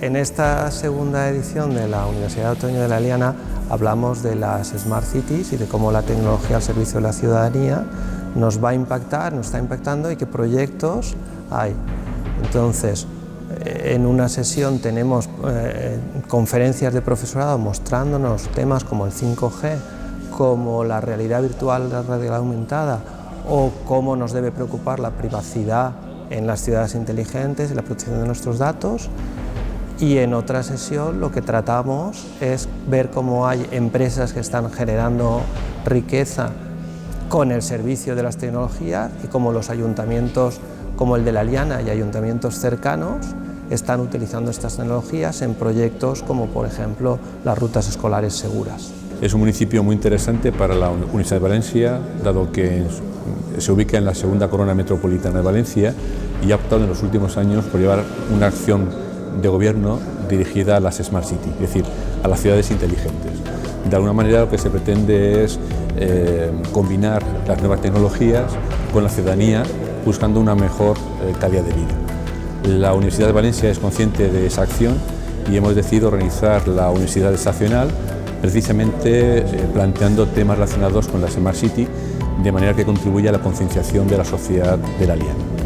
En esta segunda edición de la Universidad de Otoño de la Eliana hablamos de las Smart Cities y de cómo la tecnología al servicio de la ciudadanía nos va a impactar, nos está impactando y qué proyectos hay. Entonces, en una sesión tenemos conferencias de profesorado mostrándonos temas como el 5G, como la realidad virtual, la realidad aumentada o cómo nos debe preocupar la privacidad en las ciudades inteligentes y la protección de nuestros datos. Y en otra sesión lo que tratamos es ver cómo hay empresas que están generando riqueza con el servicio de las tecnologías y cómo los ayuntamientos como el de la Eliana y ayuntamientos cercanos están utilizando estas tecnologías en proyectos como por ejemplo las rutas escolares seguras. Es un municipio muy interesante para la Universidad de Valencia, dado que se ubica en la segunda corona metropolitana de Valencia y ha optado en los últimos años por llevar una acción de gobierno dirigida a las Smart City, es decir, a las ciudades inteligentes. De alguna manera lo que se pretende es combinar las nuevas tecnologías con la ciudadanía buscando una mejor calidad de vida. La Universidad de Valencia es consciente de esa acción y hemos decidido organizar la Universidad Estacional precisamente planteando temas relacionados con la Smart City de manera que contribuya a la concienciación de la sociedad de la Eliana.